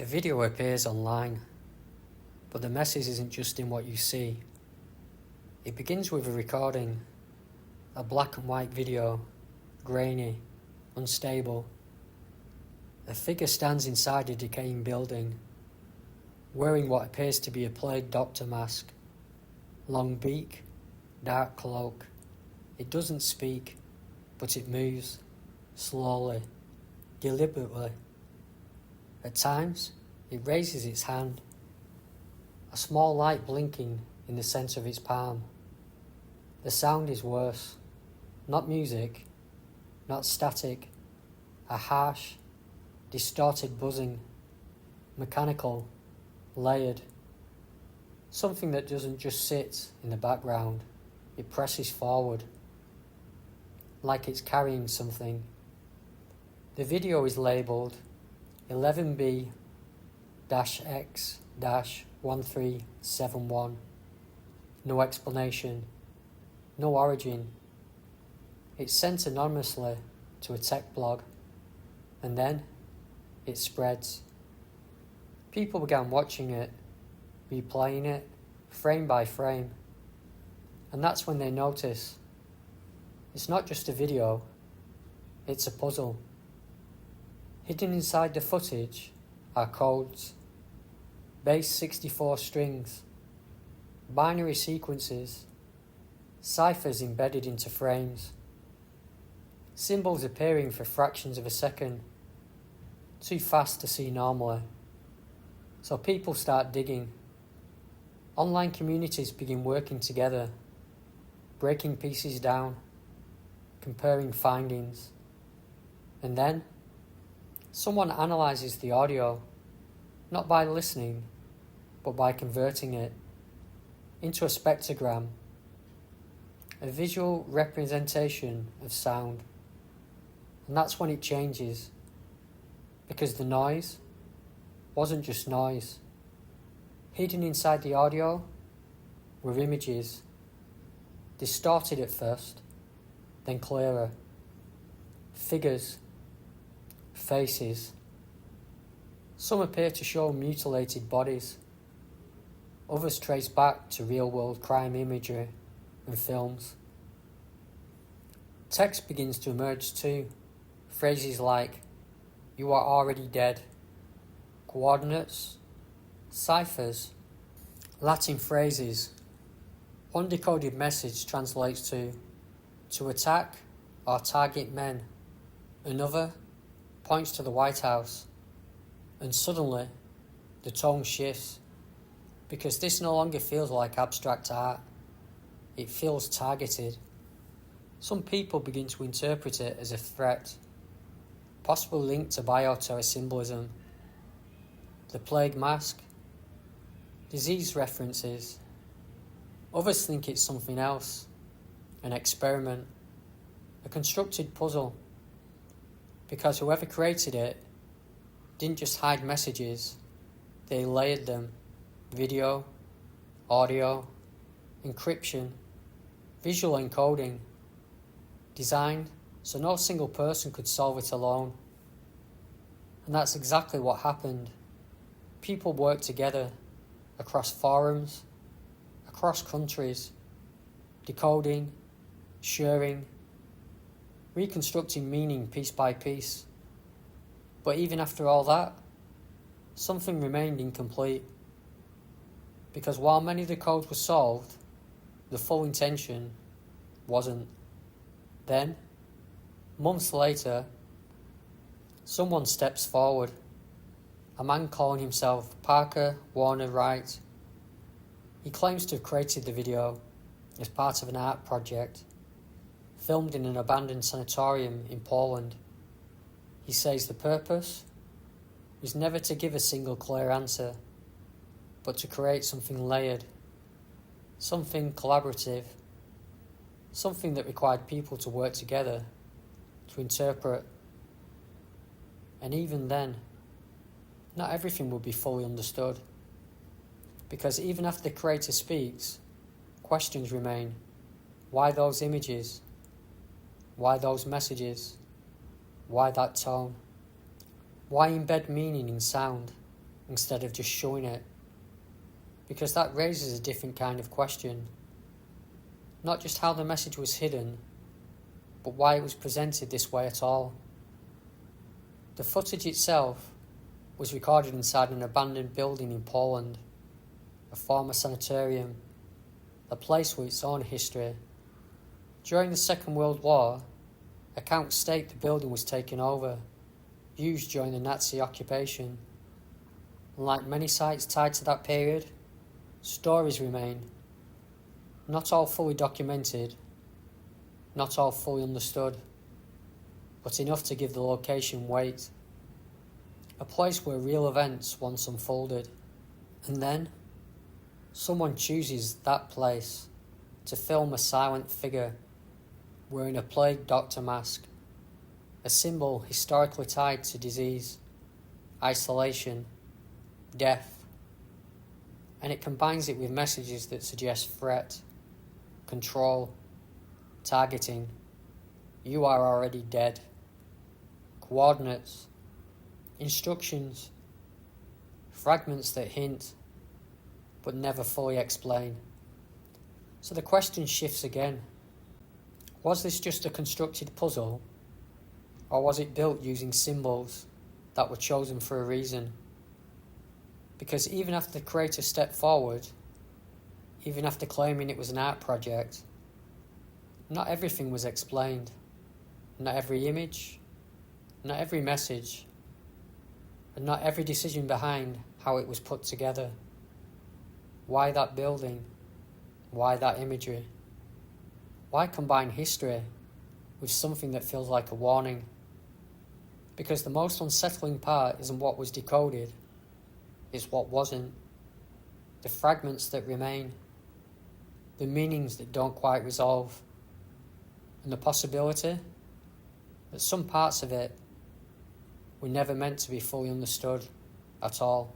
A video appears online, but the message isn't just in what you see. It begins with a recording, a black and white video, grainy, unstable. A figure stands inside a decaying building, wearing what appears to be a plague doctor mask. Long beak, dark cloak. It doesn't speak, but it moves, slowly, deliberately. At times, it raises its hand, a small light blinking in the centre of its palm. The sound is worse, not music, not static, a harsh, distorted buzzing, mechanical, layered. Something that doesn't just sit in the background, it presses forward, like it's carrying something. The video is labelled 11B-X-1371. No explanation, no origin. It's sent anonymously to a tech blog, and then it spreads. People began watching it, replaying it, frame by frame, and that's when they notice it's not just a video, it's a puzzle. Hidden inside the footage are codes, base 64 strings, binary sequences, ciphers embedded into frames, symbols appearing for fractions of a second, too fast to see normally. So people start digging. Online communities begin working together, breaking pieces down, comparing findings, and then someone analyzes the audio, not by listening, but by converting it into a spectrogram, a visual representation of sound. And that's when it changes, because the noise wasn't just noise. Hidden inside the audio were images, distorted at first, then clearer. Figures, faces. Some appear to show mutilated bodies. Others trace back to real-world crime imagery and films. Text begins to emerge too. Phrases like, "You are already dead," coordinates, ciphers, Latin phrases. One decoded message translates to attack or target men. Another points to the White House, and suddenly the tone shifts, because this no longer feels like abstract art, it feels targeted. Some people begin to interpret it as a threat, possibly linked to bioterror symbolism, the plague mask, disease references. Others think it's something else, an experiment, a constructed puzzle, because whoever created it didn't just hide messages, they layered them: video, audio, encryption, visual encoding, designed so no single person could solve it alone. And that's exactly what happened. People worked together across forums, across countries, decoding, sharing, reconstructing meaning piece by piece. But even after all that, something remained incomplete. Because while many of the codes were solved, the full intention wasn't. Then, months later, someone steps forward. A man calling himself Parker Warner Wright. He claims to have created the video as part of an art project, filmed in an abandoned sanatorium in Poland. He says the purpose was never to give a single clear answer, but to create something layered, something collaborative, something that required people to work together, to interpret. And even then, not everything will be fully understood, because even after the creator speaks, questions remain. Why those images? Why those messages? Why that tone? Why embed meaning in sound? instead of just showing it, because that raises a different kind of question. Not just how the message was hidden, but why it was presented this way at all. The footage itself was recorded inside an abandoned building in Poland, a former sanitarium, a place with its own history. During the Second World War, accounts state the building was taken over, used during the Nazi occupation. And like many sites tied to that period, stories remain, not all fully documented, not all fully understood, but enough to give the location weight. A place where real events once unfolded. And then, someone chooses that place to film a silent figure wearing a plague doctor mask, a symbol historically tied to disease, isolation, death, and it combines it with messages that suggest threat, control, targeting, you are already dead, coordinates, instructions, fragments that hint but never fully explain. So the question shifts again. Was this just a constructed puzzle, or was it built using symbols that were chosen for a reason? Because even after the creator stepped forward, even after claiming it was an art project, not everything was explained. Not every image, not every message, and not every decision behind how it was put together. Why that building? Why that imagery? Why combine history with something that feels like a warning? Because the most unsettling part isn't what was decoded, it's what wasn't. The fragments that remain, the meanings that don't quite resolve, and the possibility that some parts of it were never meant to be fully understood at all.